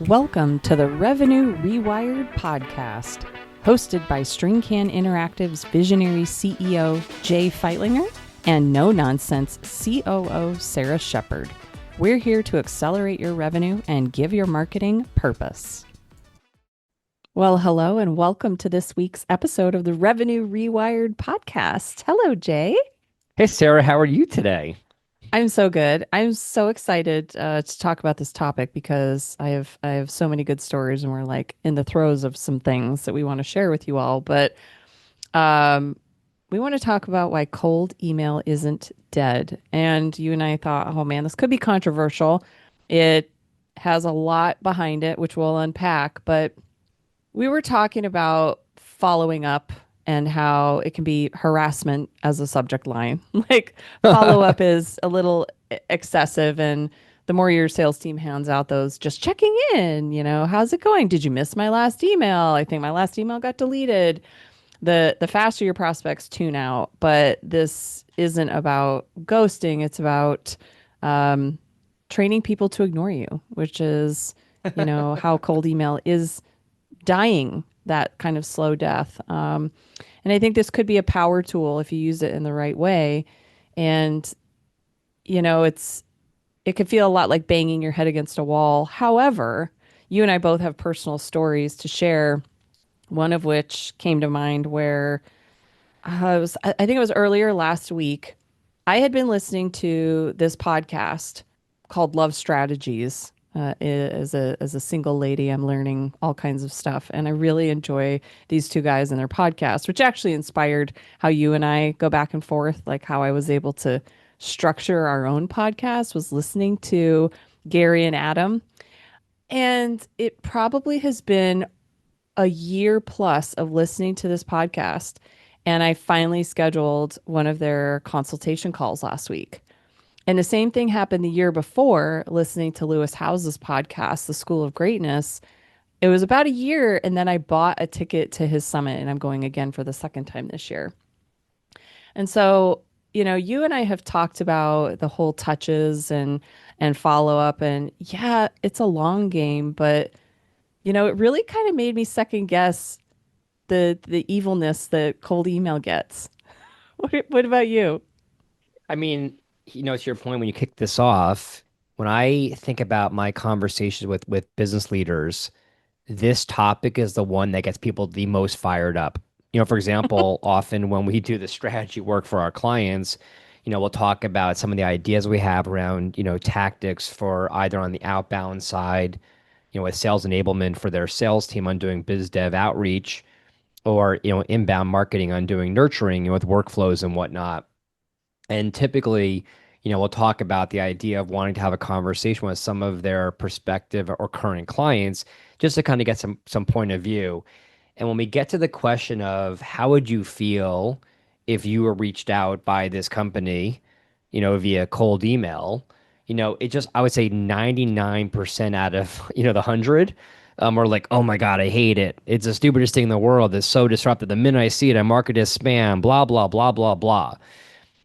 Welcome to the Revenue Rewired podcast, hosted by StringCan Interactive's visionary CEO, Jay Feitlinger, and no-nonsense COO, Sarah Shepard. We're here to accelerate your revenue and give your marketing purpose. Well, hello, and welcome to this week's episode of the Revenue Rewired podcast. Hello, Jay. Hey, Sarah, how are you today? I'm so good. I'm so excited to talk about this topic because I have so many good stories, and we're like in the throes of some things that we want to share with you all. But um, we want to talk about why cold email isn't dead. And you and I thought, oh man, this could be controversial. It has a lot behind it, which we'll unpack. But we were talking about following up and how it can be harassment as a subject line. Like follow up is a little excessive, and the more your sales team hands out those just checking in, how's it going? Did you miss my last email? I think my last email got deleted. The faster your prospects tune out. But this isn't about ghosting. It's about training people to ignore you, which is, how cold email is dying that kind of slow death. And I think this could be a power tool if you use it in the right way. And, it could feel a lot like banging your head against a wall. However, you and I both have personal stories to share, one of which came to mind where I think it was earlier last week. I had been listening to this podcast called Love Strategies. As a single lady, I'm learning all kinds of stuff, and I really enjoy these two guys and their podcast, which actually inspired how you and I go back and forth, like how I was able to structure our own podcast was listening to Gary and Adam. And it probably has been a year plus of listening to this podcast, and I finally scheduled one of their consultation calls last week. And the same thing happened the year before, listening to Lewis Howes's podcast, The School of Greatness. It was about a year, and then I bought a ticket to his summit, and I'm going again for the second time this year. And so, you and I have talked about the whole touches and follow up, and yeah, it's a long game, but it really kind of made me second guess the evilness that cold email gets. What about you? I mean, to your point, when you kick this off, when I think about my conversations with business leaders, this topic is the one that gets people the most fired up. For example, often when we do the strategy work for our clients, we'll talk about some of the ideas we have around, tactics for either on the outbound side, with sales enablement for their sales team on doing biz dev outreach, or, inbound marketing on doing nurturing, with workflows and whatnot. And typically, we'll talk about the idea of wanting to have a conversation with some of their prospective or current clients just to kind of get some point of view. And when we get to the question of how would you feel if you were reached out by this company, via cold email, it just, I would say 99% out of, the 100, are like, oh my God, I hate it. It's the stupidest thing in the world. It's so disruptive. The minute I see it, I mark it as spam, blah, blah, blah, blah, blah.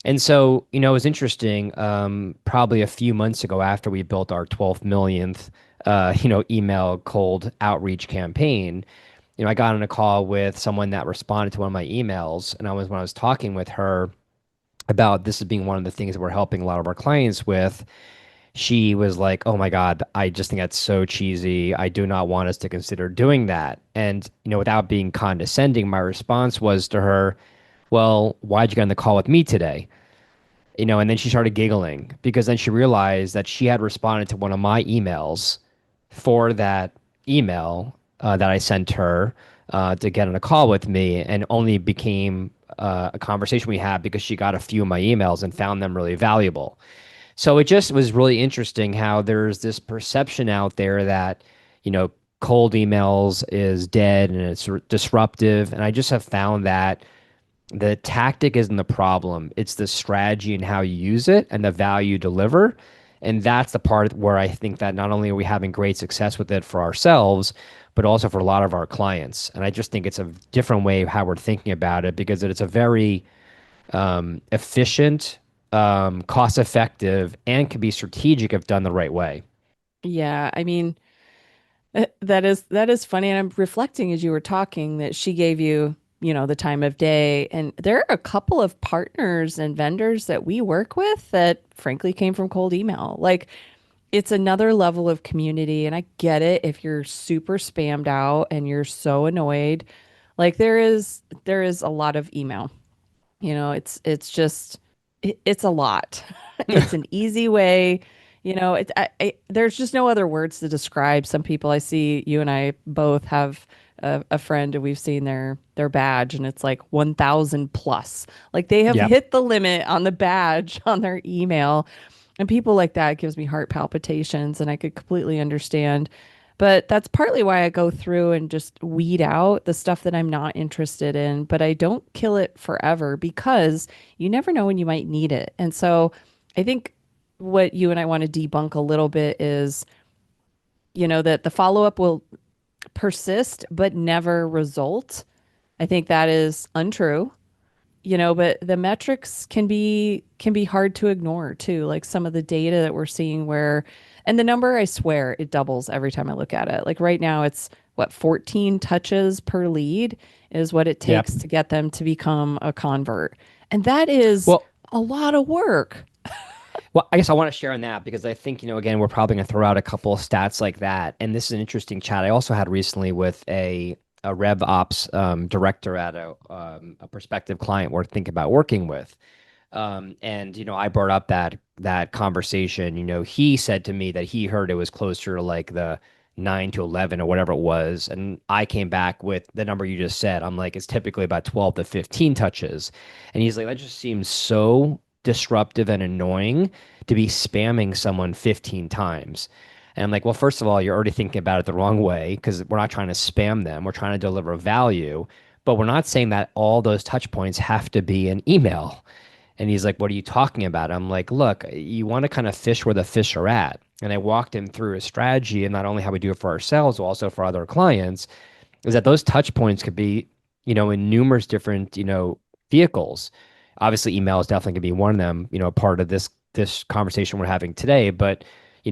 And so, it was interesting. Probably a few months ago, after we built our 12th millionth, email cold outreach campaign, I got on a call with someone that responded to one of my emails, and when I was talking with her about this as being one of the things that we're helping a lot of our clients with, she was like, "Oh my God, I just think that's so cheesy. I do not want us to consider doing that." And without being condescending, my response was to her, "Well, why'd you get on the call with me today?" And then she started giggling because then she realized that she had responded to one of my emails for that email that I sent her to get on a call with me, and only became a conversation we had because she got a few of my emails and found them really valuable. So it just was really interesting how there's this perception out there that, cold emails is dead and it's disruptive. And I just have found that the tactic isn't the problem. It's the strategy and how you use it and the value you deliver. And that's the part where I think that not only are we having great success with it for ourselves, but also for a lot of our clients. And I just think it's a different way of how we're thinking about it, because it's a very efficient, cost effective, and can be strategic if done the right way. Yeah, I mean, That is funny, and I'm reflecting as you were talking that she gave you, the time of day, and there are a couple of partners and vendors that we work with that frankly came from cold email. Like it's another level of community, and I get it if you're super spammed out and you're so annoyed. Like there is a lot of email. It's just it's a lot. It's an easy way. There's just no other words to describe. Some people I see, you and I both have a friend, and we've seen their badge, and it's like 1,000 plus. Like they have Yep. hit the limit on the badge on their email, and people like that gives me heart palpitations, and I could completely understand. But that's partly why I go through and just weed out the stuff that I'm not interested in, but I don't kill it forever because you never know when you might need it. And so I think what you and I want to debunk a little bit is, that the follow up will persist but never result. I think that is untrue. But the metrics can be hard to ignore too. Like some of the data that we're seeing and the number, I swear, it doubles every time I look at it. Like right now, it's what, 14 touches per lead is what it Yep. takes to get them to become a convert. And that is Well, a lot of work. Well, I guess I want to share on that because I think, again, we're probably going to throw out a couple of stats like that. And this is an interesting chat I also had recently with a Rev Ops director at a prospective client we're thinking about working with. And I brought up that conversation. He said to me that he heard it was closer to like the 9 to 11 or whatever it was, and I came back with the number you just said. I'm like, it's typically about 12 to 15 touches, and he's like, that just seems so disruptive and annoying to be spamming someone 15 times. And I'm like, well, first of all, you're already thinking about it the wrong way because we're not trying to spam them. We're trying to deliver value, but we're not saying that all those touch points have to be an email. And he's like, what are you talking about? I'm like, look, you want to kind of fish where the fish are at. And I walked him through a strategy and not only how we do it for ourselves, but also for other clients, is that those touch points could be, in numerous different, vehicles. Obviously, email is definitely going to be one of them, part of this conversation we're having today. But,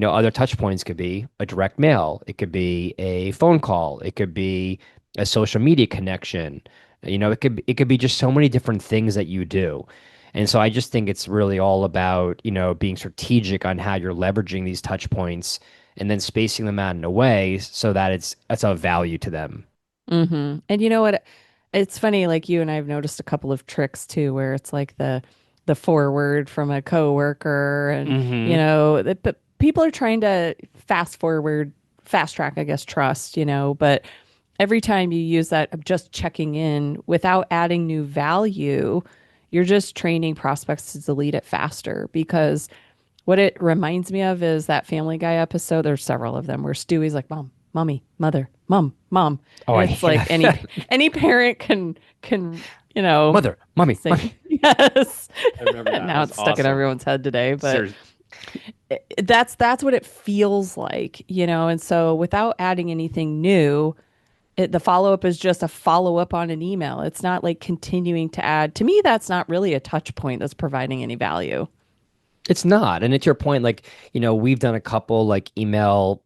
other touch points could be a direct mail. It could be a phone call. It could be a social media connection. It could be just so many different things that you do. And so I just think it's really all about, being strategic on how you're leveraging these touch points and then spacing them out in a way so that it's of value to them. And you know what? It's funny, like you and I have noticed a couple of tricks too, where it's like the forward from a coworker, and Hmm. but people are trying to fast forward, fast track, I guess, trust, but every time you use that of just checking in without adding new value, you're just training prospects to delete it faster because what it reminds me of is that Family Guy episode. There's several of them where Stewie's like, "Mom, mommy, mother, mom, mom," Oh, and I it's hate like any that. any parent can Mother, mommy, say mommy. yes. I remember that. That Now was it's stuck in awesome. everyone's head today, but Seriously. that's what it feels like, and so without adding anything new, the follow up is just a follow up on an email. It's not like continuing to add. To me, that's not really a touch point that's providing any value. It's not. And it's your point, like, we've done a couple like email,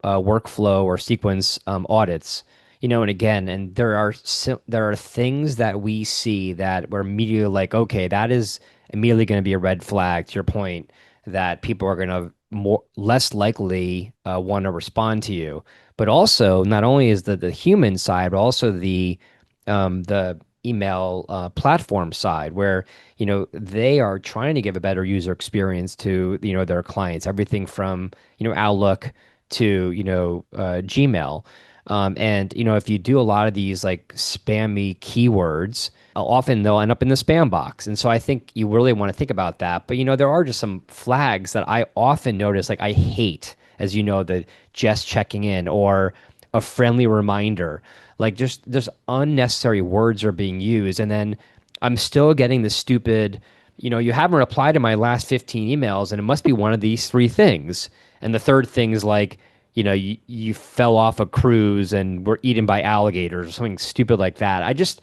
workflow or sequence audits, and again, and there are things that we see that we're immediately like, okay, that is immediately going to be a red flag to your point that people are going to more less likely want to respond to you. But also, not only is the human side, but also the email platform side where they are trying to give a better user experience to their clients, everything from Outlook to Gmail. And if you do a lot of these like spammy keywords, often they'll end up in the spam box. And so I think you really want to think about that. But there are just some flags that I often notice, like I hate, as the just checking in or a friendly reminder. Like just unnecessary words are being used, and then I'm still getting the stupid, you haven't replied to my last 15 emails, and it must be one of these three things. And the third thing is like, you fell off a cruise and were eaten by alligators or something stupid like that. I just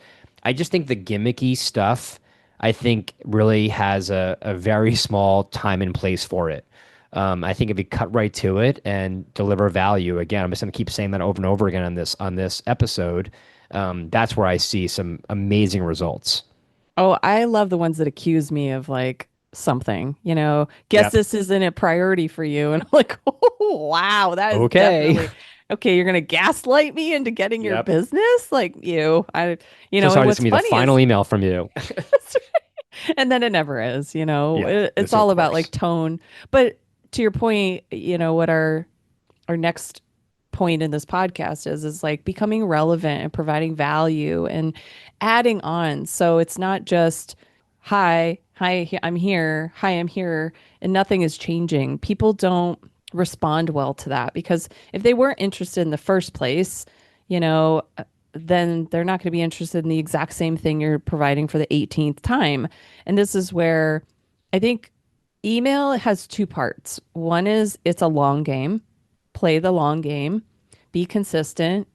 think the gimmicky stuff, I think really has a very small time and place for it. I think if you cut right to it and deliver value, again, I'm just going to keep saying that over and over again on this episode. That's where I see some amazing results. Oh, I love the ones that accuse me of like something, guess Yep. this isn't a priority for you. And I'm like, oh, wow, that is Okay. definitely okay. You're going to gaslight me into getting your Yep. business. Like So and sorry, this is what's gonna be the funny final is, email from you. and then it never is, Yeah, it's which of all about like course. tone. But to your point, what our next point in this podcast is like becoming relevant and providing value and adding on. So it's not just I'm here, hi, I'm here, and nothing is changing. People don't respond well to that because if they weren't interested in the first place, you know, then they're not going to be interested in the exact same thing you're providing for the 18th time. And this is where I think email has two parts. One is it's a long game, play the long game, be consistent,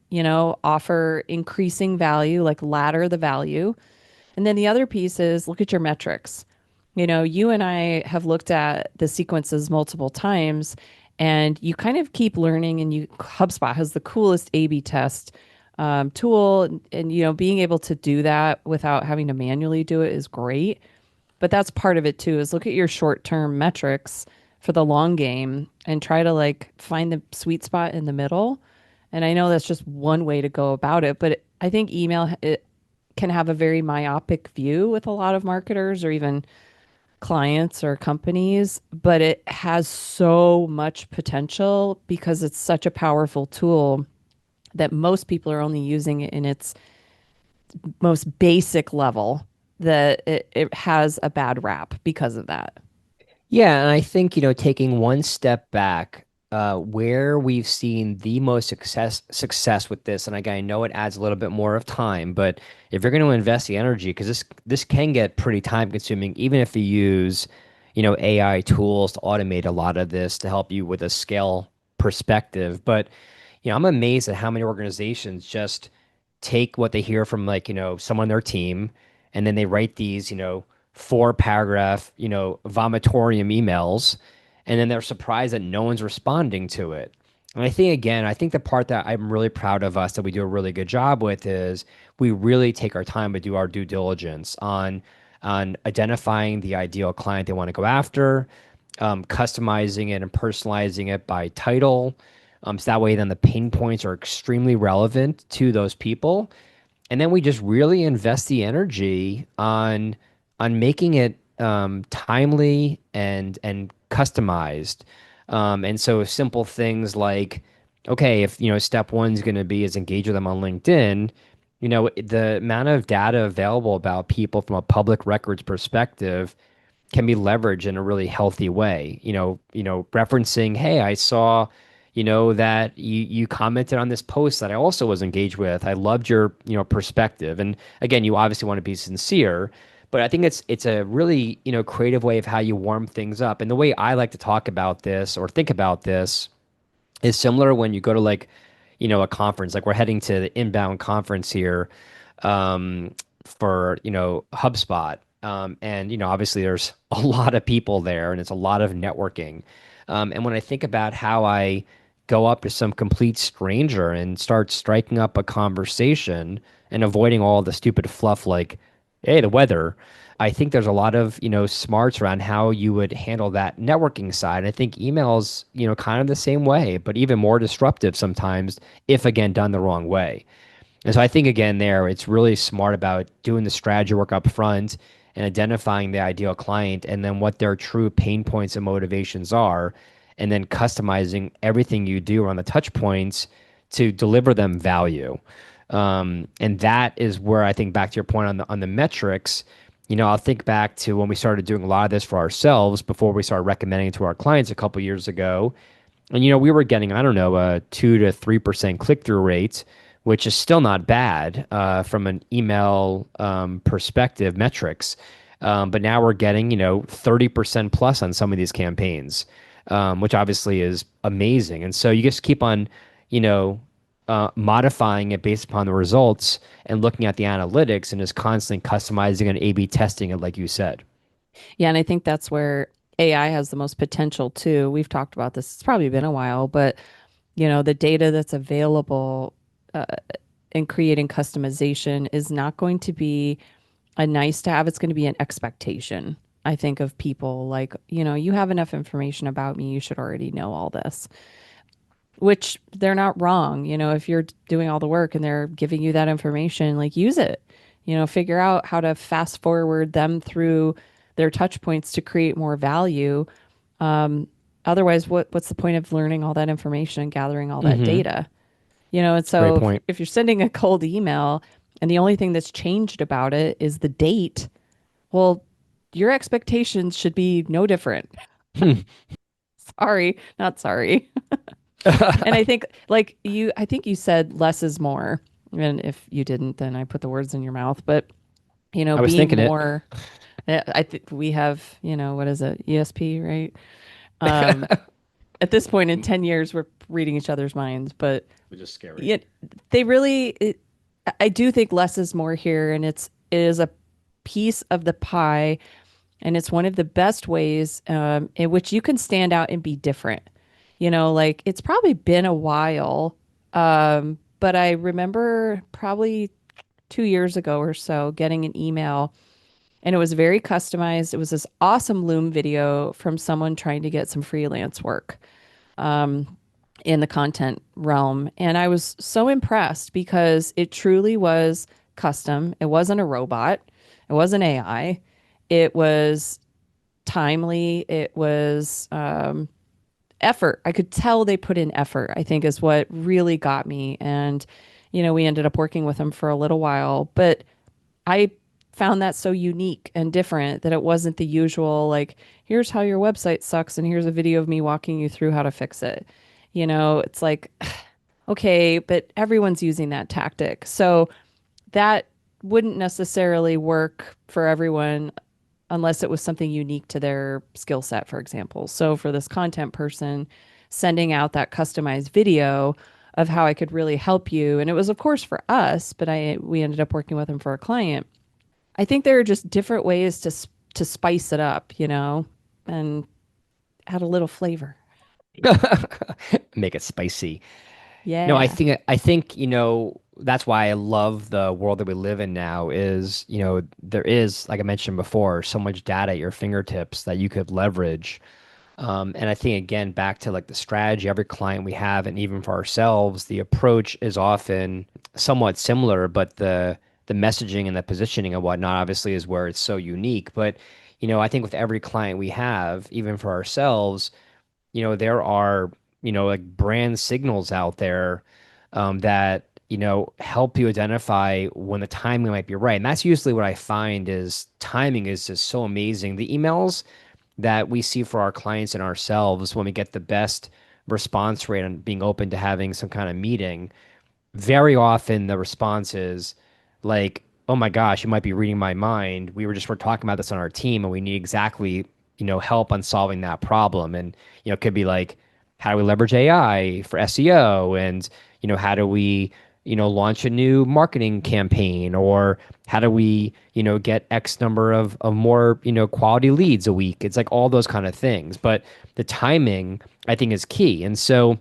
offer increasing value, like ladder the value. And then the other piece is look at your metrics. You and I have looked at the sequences multiple times, and you kind of keep learning. And HubSpot has the coolest A/B test tool, and being able to do that without having to manually do it is great. But that's part of it too, is look at your short-term metrics for the long game and try to like find the sweet spot in the middle. And I know that's just one way to go about it, but I think email it can have a very myopic view with a lot of marketers or even clients or companies, but it has so much potential because it's such a powerful tool that most people are only using it in its most basic level, that it has a bad rap because of that. Yeah, and I think, taking one step back, where we've seen the most success with this, and again, I know it adds a little bit more of time, but if you're going to invest the energy, because this can get pretty time consuming, even if you use, AI tools to automate a lot of this to help you with a scale perspective. But, I'm amazed at how many organizations just take what they hear from like, someone on their team, and then they write these, 4 paragraph, vomitorium emails, and then they're surprised that no one's responding to it. And I think again, I think the part that I'm really proud of us that we do a really good job with is we really take our time to do our due diligence on identifying the ideal client they want to go after, customizing it and personalizing it by title. So that way, then the pain points are extremely relevant to those people, and then we just really invest the energy on making it timely and customized. And so simple things like, okay, if step one is going to be is engage with them on LinkedIn, the amount of data available about people from a public records perspective can be leveraged in a really healthy way. Referencing, hey, I saw, that you commented on this post that I also was engaged with. I loved your, perspective. And again, you obviously want to be sincere, but I think it's a really, creative way of how you warm things up. And the way I like to talk about this or think about this is similar when you go to like, a conference. Like we're heading to the inbound conference here, for HubSpot, and obviously there's a lot of people there, and it's a lot of networking. And when I think about how I go up to some complete stranger and start striking up a conversation and avoiding all the stupid fluff like, hey, the weather. I think there's a lot of, smarts around how you would handle that networking side. I think emails, kind of the same way, but even more disruptive sometimes if again done the wrong way. And so I think again there it's really smart about doing the strategy work up front and identifying the ideal client and then what their true pain points and motivations are, and then customizing everything you do around the touch points to deliver them value. And that is where I think back to your point on the metrics. I'll think back to when we started doing a lot of this for ourselves before we started recommending it to our clients a couple years ago. And we were getting, I don't know, a 2 to 3% click-through rate, which is still not bad from an email perspective metrics. But now we're getting, 30% plus on some of these campaigns, which obviously is amazing. And so you just keep on, you know, modifying it based upon the results and looking at the analytics and just constantly customizing and A/B testing it, like you said. Yeah, and I think that's where AI has the most potential too. We've talked about this. It's probably been a while, but the data that's available in creating customization is not going to be a nice to have. It's going to be an expectation, I think, of people. Like, you have enough information about me. You should already know all this, which they're not wrong. If you're doing all the work and they're giving you that information, like use it, figure out how to fast forward them through their touch points to create more value. Otherwise, what's the point of learning all that information and gathering all that Mm-hmm. data? And It's a great so point. if you're sending a cold email and the only thing that's changed about it is the date, well, your expectations should be no different. Sorry, not sorry. And I think I think you said less is more. And if you didn't, then I put the words in your mouth. But, I was being thinking it. more, I think we have, what is it? ESP, right? Um, at this point in 10 years, we're reading each other's minds, but Which is scary. yeah, they really, I do think less is more here. And it is a piece of the pie. And it's one of the best ways in which you can stand out and be different. Like it's probably been a while, but I remember probably 2 years ago or so getting an email and it was very customized. It was this awesome Loom video from someone trying to get some freelance work in the content realm. And I was so impressed because it truly was custom. It wasn't a robot, it wasn't AI. It was timely. It was effort. I could tell they put in effort, I think is what really got me. And, we ended up working with them for a little while, but I found that so unique and different that it wasn't the usual, like, here's how your website sucks and here's a video of me walking you through how to fix it. It's like, okay, but everyone's using that tactic. So that wouldn't necessarily work for everyone unless it was something unique to their skill set, for example. So for this content person, sending out that customized video of how I could really help you, and it was of course for us, but I we ended up working with them for a client. I think there are just different ways to spice it up, and add a little flavor. Make it spicy. No, Yeah. I think, that's why I love the world that we live in now is, there is, like I mentioned before, so much data at your fingertips that you could leverage. And I think again, back to like the strategy, every client we have, and even for ourselves, the approach is often somewhat similar, but the messaging and the positioning and whatnot obviously is where it's so unique. But, I think with every client we have, even for ourselves, there are, like brand signals out there that, help you identify when the timing might be right. And that's usually what I find is timing is just so amazing. The emails that we see for our clients and ourselves when we get the best response rate on being open to having some kind of meeting, very often the response is like, "Oh my gosh, you might be reading my mind. We're talking about this on our team, and we need exactly help on solving that problem." And it could be like, how do we leverage AI for SEO, and how do we launch a new marketing campaign, or how do we get X number of more quality leads a week. It's like all those kind of things, but the timing I think is key, and so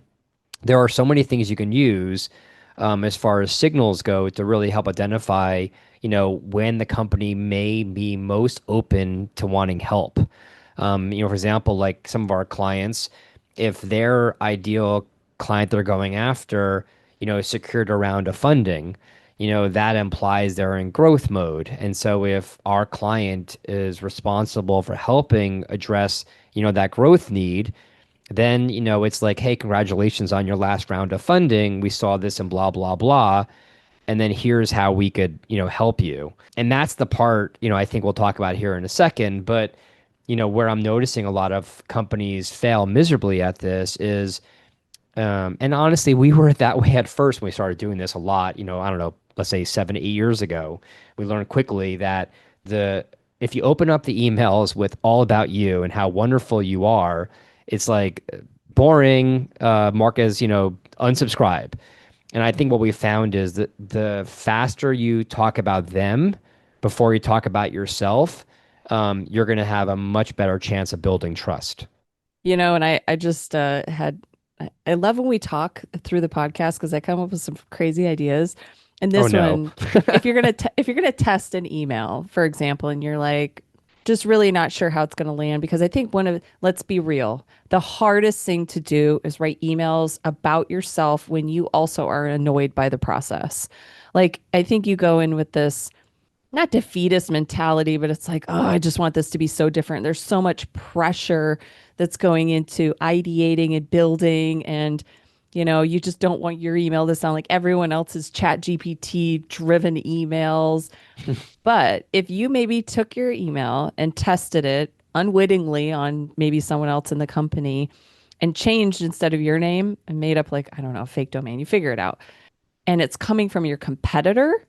there are so many things you can use as far as signals go to really help identify, when the company may be most open to wanting help. For example, like some of our clients, if their ideal client they're going after, is secured around a funding, that implies they're in growth mode. And so if our client is responsible for helping address, that growth need, then, it's like, hey, congratulations on your last round of funding. We saw this and blah, blah, blah. And then here's how we could, help you. And that's the part, I think we'll talk about here in a second. But, where I'm noticing a lot of companies fail miserably at this is, and honestly, we were that way at first when we started doing this a lot, I don't know, let's say 7, 8 years ago. We learned quickly that the if you open up the emails with all about you and how wonderful you are, it's like boring, mark as, unsubscribe. And I think what we found is that the faster you talk about them before you talk about yourself, you're going to have a much better chance of building trust. And I just I love when we talk through the podcast because I come up with some crazy ideas. And Oh this no. one, if you're gonna test an email, for example, and you're like just really not sure how it's gonna land, because I think let's be real, the hardest thing to do is write emails about yourself when you also are annoyed by the process. Like I think you go in with this not defeatist mentality, but it's like, oh, I just want this to be so different. There's so much pressure that's going into ideating and building. And, you just don't want your email to sound like everyone else's chat GPT driven emails. But if you maybe took your email and tested it unwittingly on maybe someone else in the company and changed instead of your name and made up like, I don't know, a fake domain, you figure it out. And it's coming from your competitor,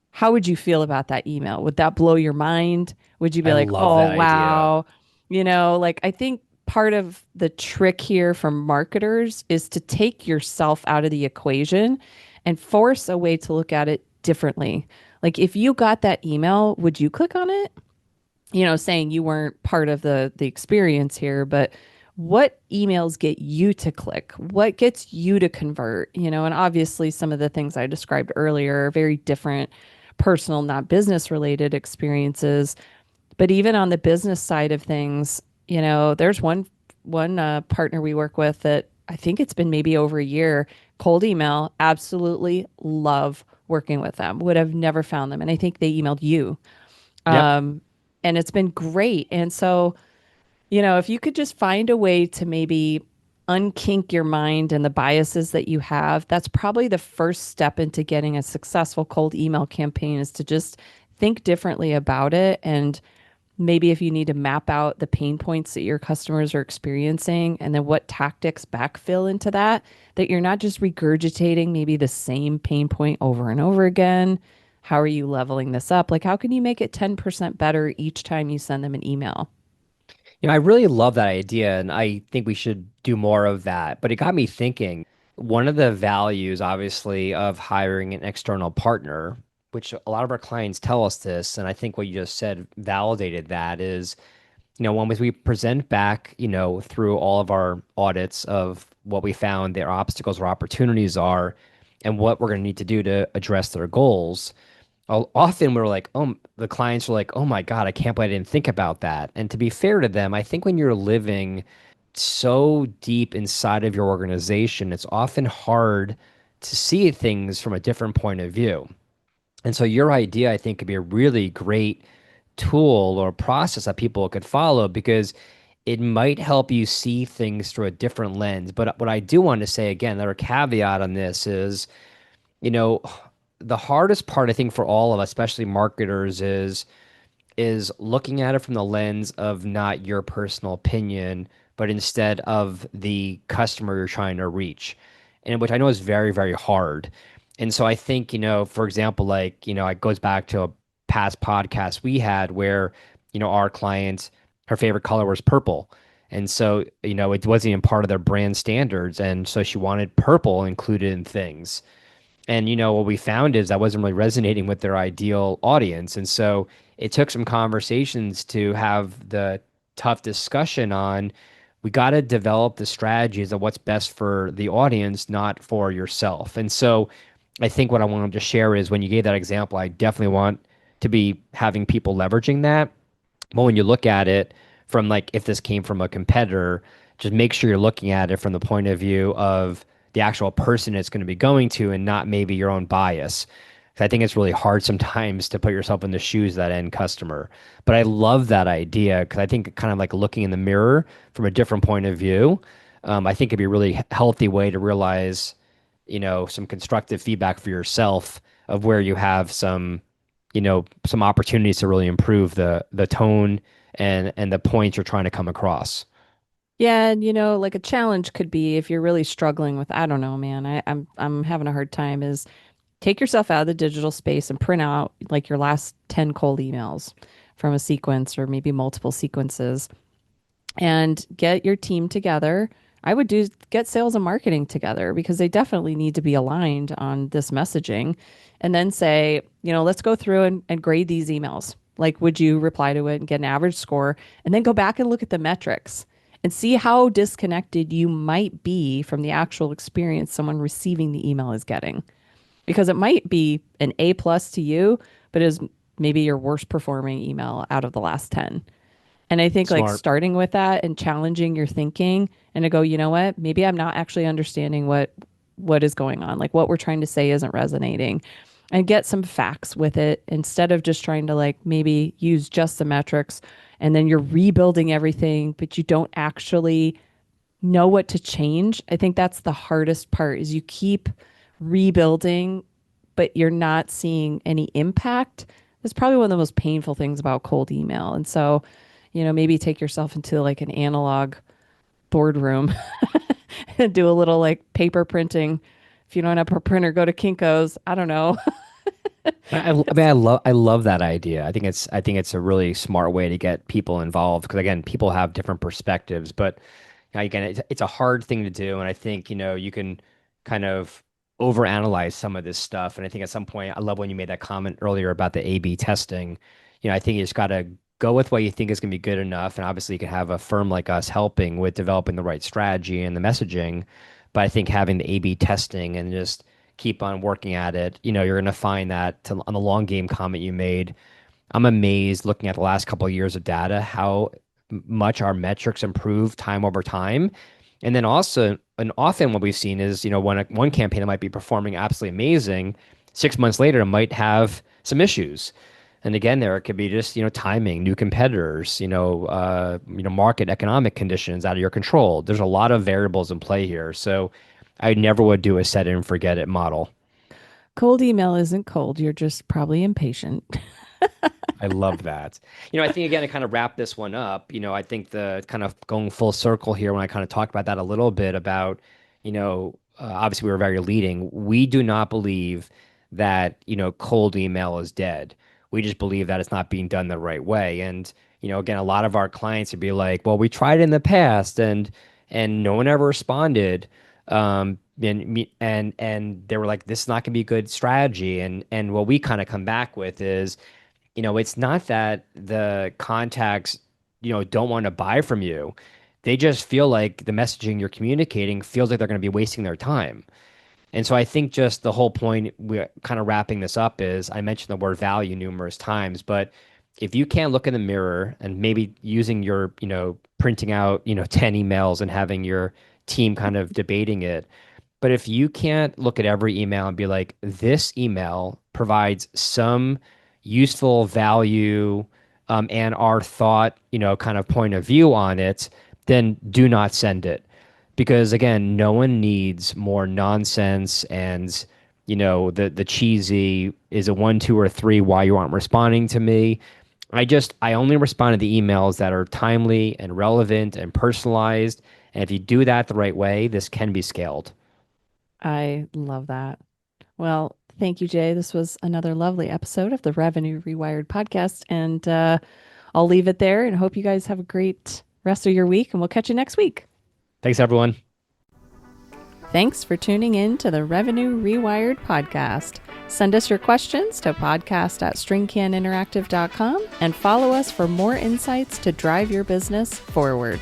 how would you feel about that email? Would that blow your mind? Would you be I like, love oh, that idea. wow? Like I think part of the trick here from marketers is to take yourself out of the equation and force a way to look at it differently. Like if you got that email, would you click on it? Saying you weren't part of the experience here, but what emails get you to click? What gets you to convert? And obviously some of the things I described earlier are very different personal, not business related experiences. But even on the business side of things, there's one partner we work with that I think it's been maybe over a year, cold email, absolutely love working with them. Would have never found them. And I think they emailed you. Yep. Um, and it's been great. And so, if you could just find a way to maybe unkink your mind and the biases that you have, that's probably the first step into getting a successful cold email campaign is to just think differently about it. And maybe if you need to map out the pain points that your customers are experiencing and then what tactics backfill into that, that you're not just regurgitating maybe the same pain point over and over again. How are you leveling this up? Like, how can you make it 10% better each time you send them an email? I really love that idea, and I think we should do more of that. But it got me thinking, one of the values, obviously, of hiring an external partner, which a lot of our clients tell us this, and I think what you just said validated that is, when we present back, through all of our audits of what we found their obstacles or opportunities are, and what we're going to need to do to address their goals. Often we're like, oh, the clients are like, oh my God, I can't believe I didn't think about that. And to be fair to them, I think when you're living so deep inside of your organization, it's often hard to see things from a different point of view. And so your idea, I think, could be a really great tool or process that people could follow because it might help you see things through a different lens. But what I do want to say again, another caveat on this is, you know, the hardest part I think for all of us, especially marketers, is looking at it from the lens of not your personal opinion, but instead of the customer you're trying to reach, and which I know is very, very hard. And so I think, for example, like, it goes back to a past podcast we had where, our client, her favorite color was purple. And so, it wasn't even part of their brand standards. And so she wanted purple included in things. And what we found is that wasn't really resonating with their ideal audience. And so it took some conversations to have the tough discussion on we got to develop the strategies of what's best for the audience, not for yourself. And so I think what I wanted to share is when you gave that example, I definitely want to be having people leveraging that. But when you look at it from like if this came from a competitor, just make sure you're looking at it from the point of view of the actual person it's going to be going to and not maybe your own bias. 'Cause I think it's really hard sometimes to put yourself in the shoes of that end customer. But I love that idea because I think kind of like looking in the mirror from a different point of view, I think it'd be a really healthy way to realize, some constructive feedback for yourself of where you have some opportunities to really improve the tone and the points you're trying to come across. Yeah, and like a challenge could be if you're really struggling with, I don't know, man, I'm having a hard time is take yourself out of the digital space and print out like your last 10 cold emails from a sequence or maybe multiple sequences and get your team together. I would do get sales and marketing together because they definitely need to be aligned on this messaging and then say, let's go through and grade these emails. Like, would you reply to it and get an average score and then go back and look at the metrics and see how disconnected you might be from the actual experience someone receiving the email is getting? Because it might be an A plus to you, but is maybe your worst performing email out of the last 10. And I think like Smart. starting with that and challenging your thinking and to go, you know what, maybe I'm not actually understanding what is going on. Like what we're trying to say isn't resonating. And get some facts with it instead of just trying to like maybe use just the metrics and then you're rebuilding everything, but you don't actually know what to change. I think that's the hardest part is you keep rebuilding, but you're not seeing any impact. That's probably one of the most painful things about cold email. And so, maybe take yourself into like an analog boardroom and do a little like paper printing. If you don't have a printer, go to Kinko's. I don't know. I mean, I love that idea. I think it's a really smart way to get people involved because again, people have different perspectives, but again, it's a hard thing to do, and I think you can kind of overanalyze some of this stuff. And I think at some point, I love when you made that comment earlier about the A/B testing. I think you just got to go with what you think is going to be good enough, and obviously, you can have a firm like us helping with developing the right strategy and the messaging. But I think having the A/B testing and just keep on working at it, you're going to find that on the long game comment you made, I'm amazed looking at the last couple of years of data, how much our metrics improve time over time. And then also, and often what we've seen is, when one campaign that might be performing absolutely amazing, 6 months later, it might have some issues. And again, there it could be just, timing, new competitors, market economic conditions out of your control. There's a lot of variables in play here. So I never would do a set it and forget it model. Cold email isn't cold. You're just probably impatient. I love that. I think again to kind of wrap this one up, I think the kind of going full circle here when I kind of talked about that a little bit about, obviously we were very leading. We do not believe that, cold email is dead. We just believe that it's not being done the right way. And, again, a lot of our clients would be like, well, we tried it in the past and no one ever responded. And they were like, this is not going to be a good strategy. And what we kind of come back with is, it's not that the contacts, don't want to buy from you. They just feel like the messaging you're communicating feels like they're going to be wasting their time. And so I think just the whole point, we're kind of wrapping this up is I mentioned the word value numerous times, but if you can't look in the mirror and maybe using your, printing out, 10 emails and having your team kind of debating it, but if you can't look at every email and be like, this email provides some useful value and our thought, kind of point of view on it, then do not send it. Because again, no one needs more nonsense and the cheesy is a 1, 2, or 3 why you aren't responding to me. I only respond to the emails that are timely and relevant and personalized. And if you do that the right way, this can be scaled. I love that. Well, thank you, Jay. This was another lovely episode of the Revenue Rewired podcast. And I'll leave it there and hope you guys have a great rest of your week. And we'll catch you next week. Thanks, everyone. Thanks for tuning in to the Revenue Rewired podcast. Send us your questions to podcast@stringcaninteractive.com and follow us for more insights to drive your business forward.